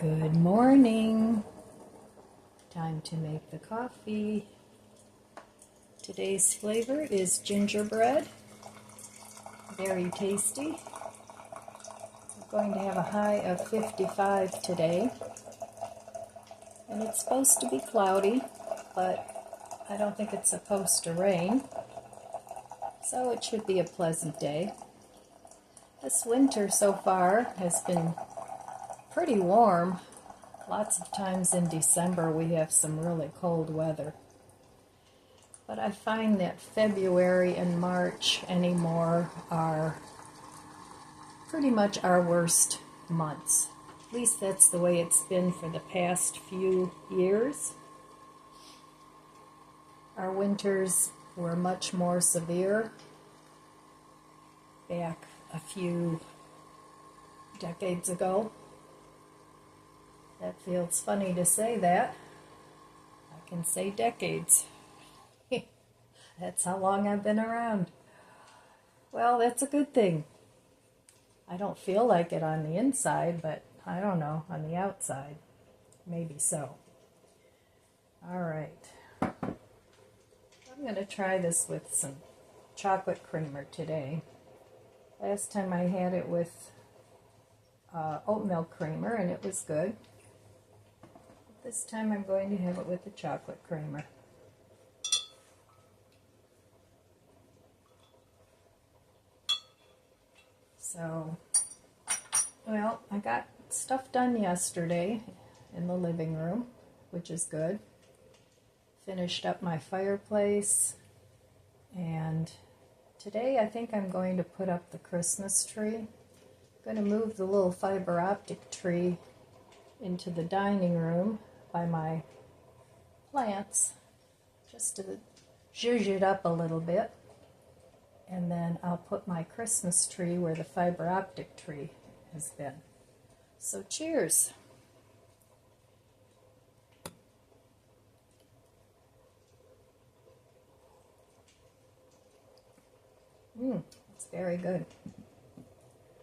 Good morning. Time to make the coffee. Today's flavor is gingerbread. Very tasty. We're going to have a high of 55 today. And it's supposed to be cloudy, but I don't think it's supposed to rain. So it should be a pleasant day. This winter so far has been pretty warm. Lots of times in December we have some really cold weather. But I find that February and March anymore are pretty much our worst months. At least that's the way it's been for the past few years. Our winters were much more severe back a few decades ago. That feels funny to say that. I can say decades. That's how long I've been around. Well, that's a good thing. I don't feel like it on the inside, but I don't know, on the outside, maybe so. All right. I'm going to try this with some chocolate creamer today. Last time I had it with oat milk creamer, and it was good. This time I'm going to have it with the chocolate creamer. So, well, I got stuff done yesterday in the living room, which is good. Finished up my fireplace, and today I think I'm going to put up the Christmas tree. I'm going to move the little fiber optic tree into the dining room by my plants, just to zhuzh it up a little bit. And then I'll put my Christmas tree where the fiber optic tree has been. So cheers. It's very good.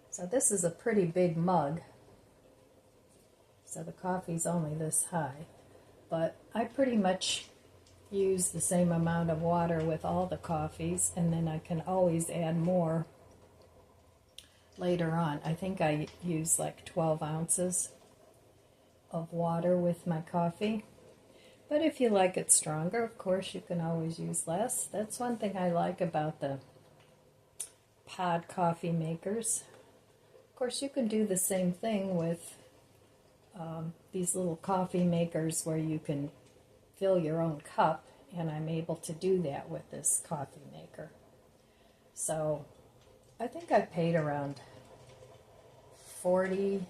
So this is a pretty big mug. So the coffee's only this high. But I pretty much use the same amount of water with all the coffees, and then I can always add more later on. I think I use like 12 ounces of water with my coffee. But if you like it stronger, of course, you can always use less. That's one thing I like about the pod coffee makers. Of course, you can do the same thing with these little coffee makers where you can fill your own cup, and I'm able to do that with this coffee maker. So I think I paid around $40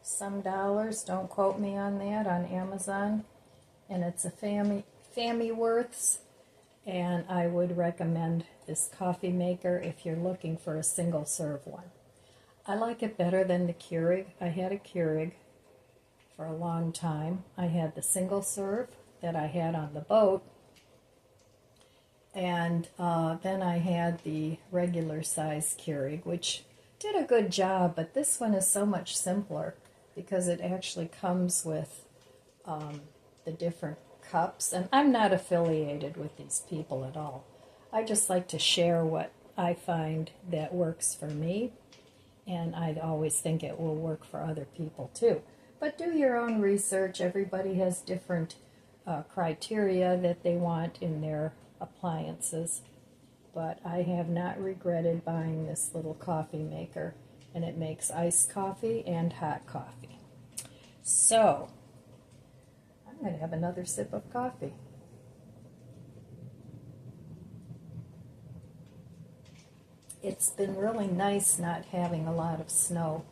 some, don't quote me on that, on Amazon, and it's a Family Worths, and I would recommend this coffee maker if you're looking for a single serve one. I like it better than the Keurig. I had a Keurig for a long time. I had the single serve that I had on the boat, and then I had the regular size Keurig, which did a good job, but this one is so much simpler because it actually comes with the different cups, and I'm not affiliated with these people at all. I just like to share what I find that works for me, and I always think it will work for other people too. But do your own research. Everybody has different criteria that they want in their appliances. But I have not regretted buying this little coffee maker, and it makes iced coffee and hot coffee. So, I'm going to have another sip of coffee. It's been really nice not having a lot of snow.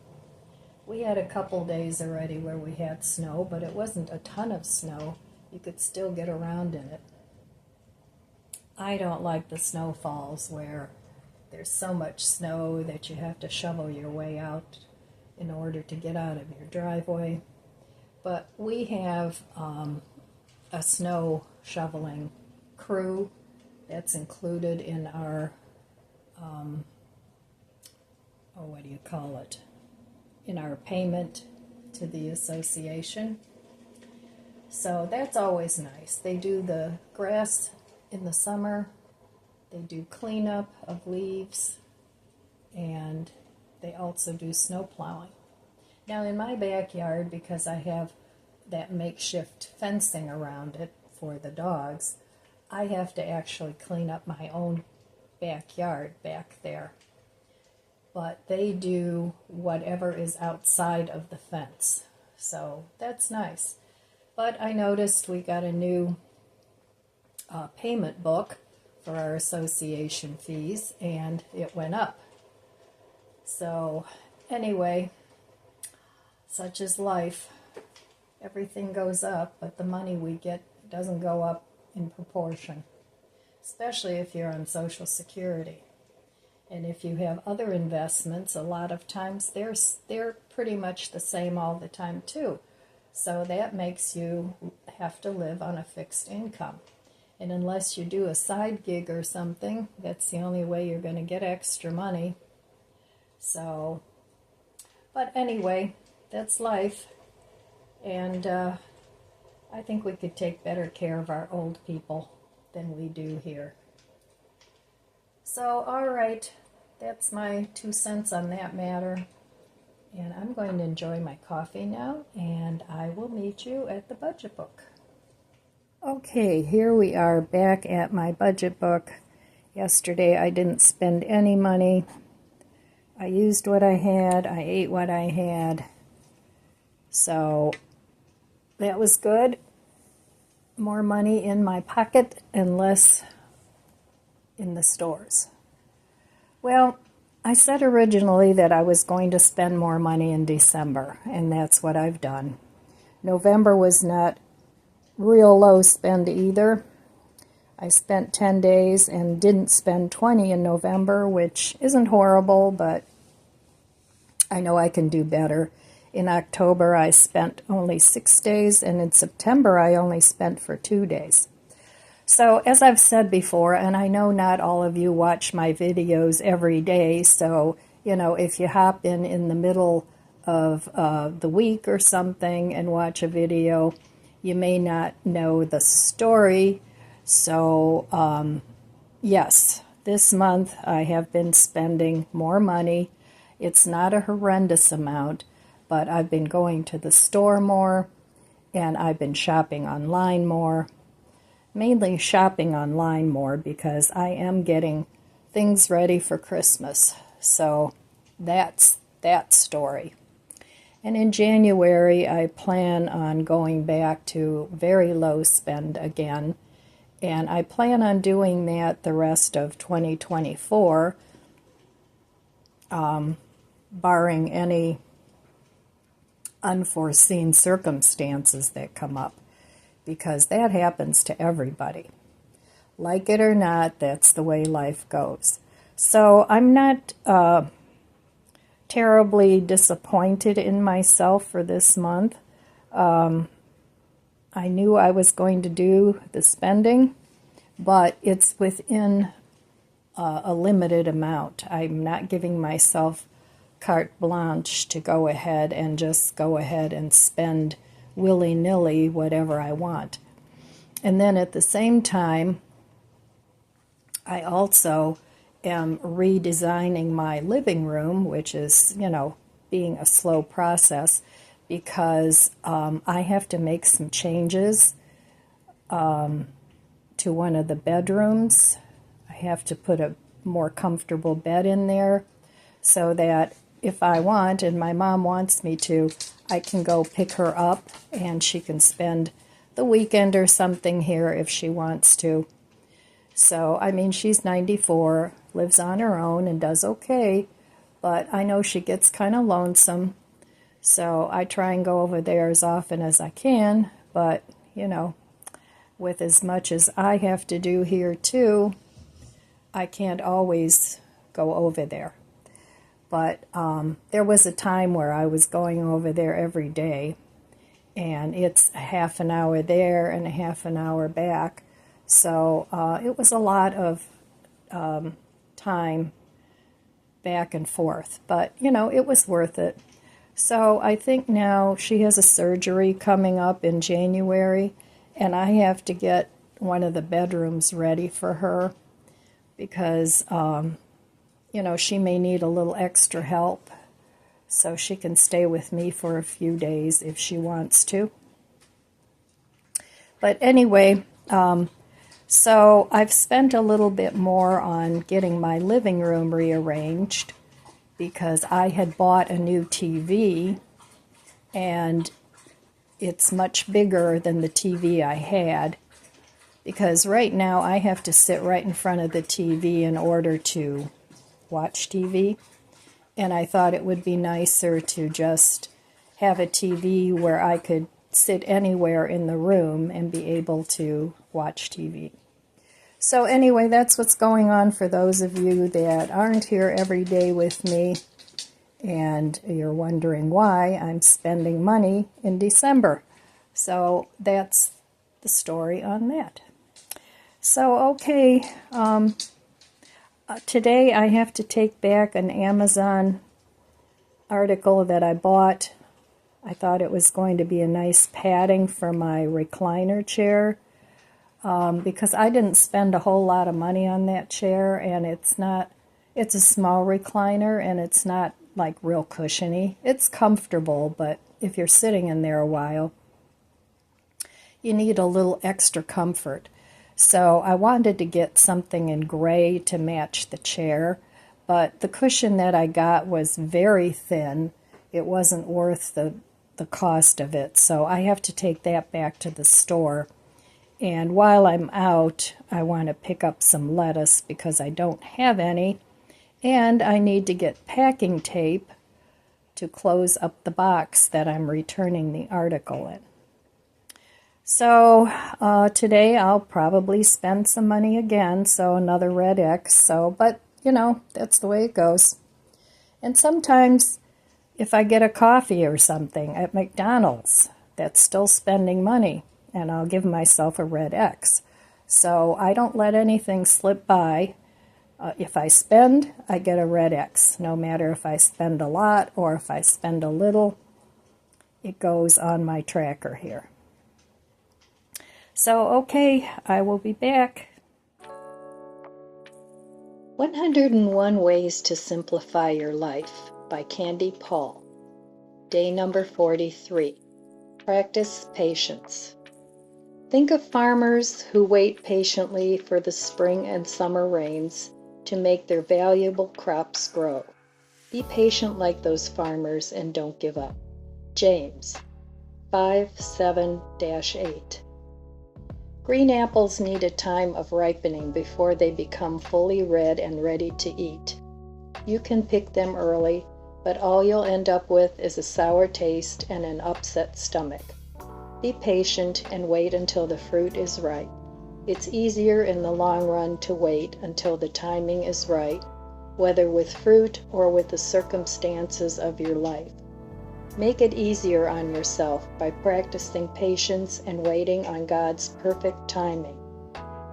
We had a couple days already where we had snow, but it wasn't a ton of snow. You could still get around in it. I don't like the snowfalls where there's so much snow that you have to shovel your way out in order to get out of your driveway. But we have a snow shoveling crew that's included in our, what do you call it? In our payment to the association. So that's always nice. They do the grass in the summer, they do cleanup of leaves, and they also do snow plowing. Now in my backyard, because I have that makeshift fencing around it for the dogs, I have to actually clean up my own backyard back there. But they do whatever is outside of the fence. So that's nice. But I noticed we got a new payment book for our association fees, and it went up. So anyway, such is life. Everything goes up, but the money we get doesn't go up in proportion, especially if you're on Social Security. And if you have other investments, a lot of times they're pretty much the same all the time too. So that makes you have to live on a fixed income. And unless you do a side gig or something, that's the only way you're going to get extra money. So, but anyway, that's life. And I think we could take better care of our old people than we do here. So, all right, that's my 2 cents on that matter. And I'm going to enjoy my coffee now, and I will meet you at the budget book. Okay, here we are back at my budget book. Yesterday I didn't spend any money. I used what I had, I ate what I had. So that was good. More money in my pocket and less in the stores. Well, I said originally that I was going to spend more money in December, and that's what I've done. November was not real low spend either. I spent 10 days and didn't spend 20 in November, which isn't horrible, but I know I can do better. In October, I spent only 6 days, and in September, I only spent for 2 days. So, as I've said before, and I know not all of you watch my videos every day, so, if you hop in the middle of the week or something and watch a video, you may not know the story. So, yes, this month I have been spending more money. It's not a horrendous amount, but I've been going to the store more, and I've been shopping online more. Mainly shopping online more because I am getting things ready for Christmas. So that's that story. And in January, I plan on going back to very low spend again. And I plan on doing that the rest of 2024, barring any unforeseen circumstances that come up, because that happens to everybody. Like it or not, that's the way life goes. So I'm not terribly disappointed in myself for this month. I knew I was going to do the spending, but it's within a limited amount. I'm not giving myself carte blanche to go ahead and spend willy-nilly whatever I want. And then at the same time, I also am redesigning my living room, which is, being a slow process, because I have to make some changes to one of the bedrooms. I have to put a more comfortable bed in there so that if I want, and my mom wants me to, I can go pick her up and she can spend the weekend or something here if she wants to. So, she's 94, lives on her own and does okay, but I know she gets kind of lonesome. So I try and go over there as often as I can, but, with as much as I have to do here too, I can't always go over there. But there was a time where I was going over there every day, and it's a half an hour there and a half an hour back. So it was a lot of time back and forth. But, it was worth it. So I think now she has a surgery coming up in January, and I have to get one of the bedrooms ready for her because, she may need a little extra help, so she can stay with me for a few days if she wants to. But anyway, so I've spent a little bit more on getting my living room rearranged because I had bought a new TV, and it's much bigger than the TV I had, because right now I have to sit right in front of the TV in order to watch TV, and I thought it would be nicer to just have a TV where I could sit anywhere in the room and be able to watch TV. So anyway, that's what's going on for those of you that aren't here every day with me, and you're wondering why I'm spending money in December. So that's the story on that. So, okay, today I have to take back an Amazon article that I bought. I thought it was going to be a nice padding for my recliner chair, because I didn't spend a whole lot of money on that chair, and it's a small recliner, and it's not like real cushiony. It's comfortable, but if you're sitting in there a while, you need a little extra comfort. So I wanted to get something in gray to match the chair, but the cushion that I got was very thin. It wasn't worth the cost of it, so I have to take that back to the store. And while I'm out, I want to pick up some lettuce because I don't have any, and I need to get packing tape to close up the box that I'm returning the article in. So today I'll probably spend some money again, so another red X. But that's the way it goes. And sometimes if I get a coffee or something at McDonald's, that's still spending money, and I'll give myself a red X. So I don't let anything slip by. If I spend, I get a red X. No matter if I spend a lot or if I spend a little, it goes on my tracker here. So, okay, I will be back. 101 Ways to Simplify Your Life by Candy Paul. Day number 43. Practice patience. Think of farmers who wait patiently for the spring and summer rains to make their valuable crops grow. Be patient like those farmers and don't give up. James 5:7-8. Green apples need a time of ripening before they become fully red and ready to eat. You can pick them early, but all you'll end up with is a sour taste and an upset stomach. Be patient and wait until the fruit is ripe. It's easier in the long run to wait until the timing is right, whether with fruit or with the circumstances of your life. Make it easier on yourself by practicing patience and waiting on God's perfect timing.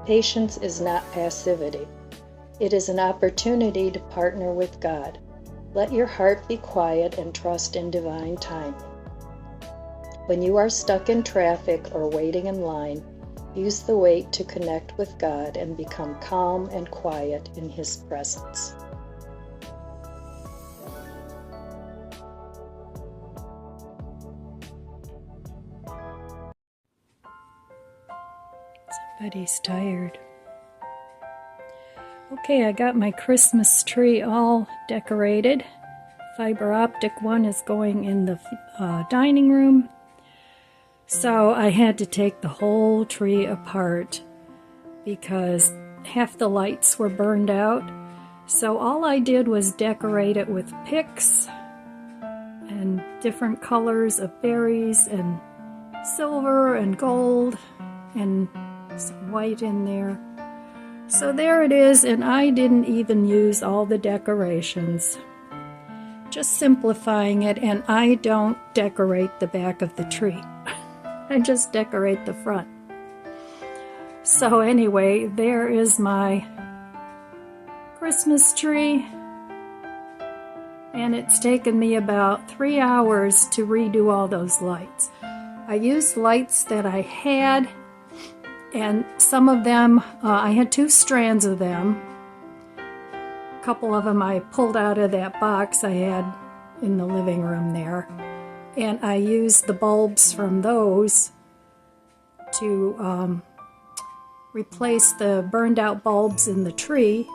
Patience is not passivity. It is an opportunity to partner with God. Let your heart be quiet and trust in divine timing. When you are stuck in traffic or waiting in line, use the wait to connect with God and become calm and quiet in His presence. Somebody's tired. Okay, I got my Christmas tree all decorated. Fiber optic one is going in the dining room. So I had to take the whole tree apart because half the lights were burned out. So all I did was decorate it with picks and different colors of berries and silver and gold and some white in there. So there it is, and I didn't even use all the decorations. Just simplifying it, and I don't decorate the back of the tree. I just decorate the front. So anyway, there is my Christmas tree. and it's taken me about 3 hours to redo all those lights. I used lights that I had, and some of them, I had 2 strands of them. A couple of them I pulled out of that box I had in the living room there, and I used the bulbs from those to replace the burned out bulbs in the tree,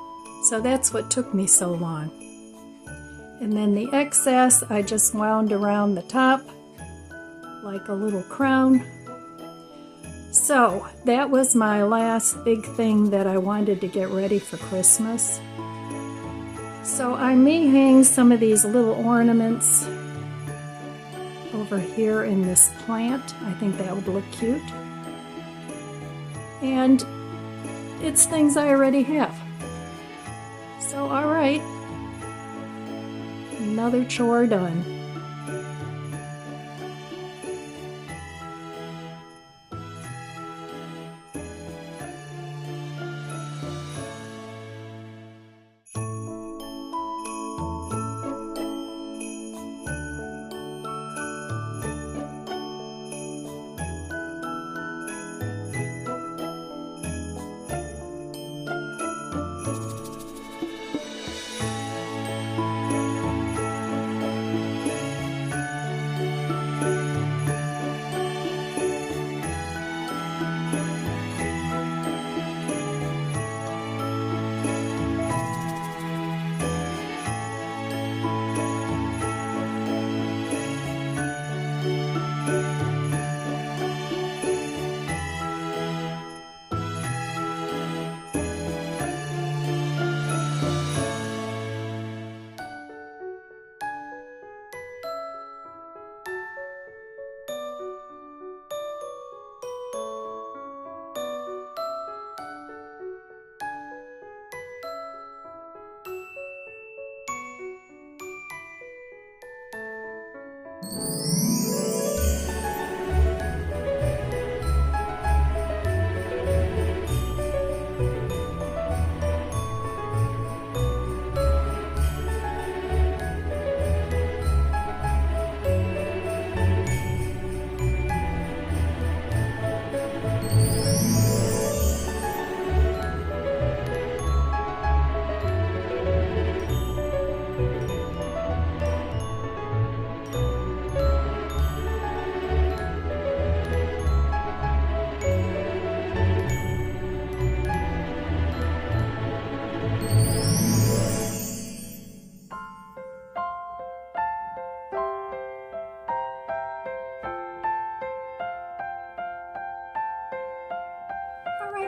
so that's what took me so long. And then the excess I just wound around the top like a little crown. So that was my last big thing that I wanted to get ready for Christmas. So I may hang some of these little ornaments over here in this plant. I think that would look cute. And it's things I already have. So alright, another chore done.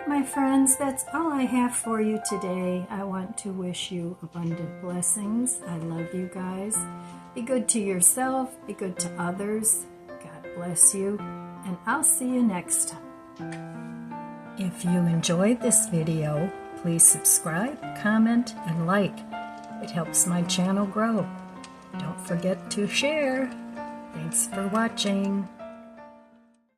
My friends, that's all I have for you today. I want to wish you abundant blessings. I love you guys. Be good to yourself, be good to others. God bless you, and I'll see you next time. If you enjoyed this video, please subscribe, comment, and like. It helps my channel grow. Don't forget to share. Thanks for watching.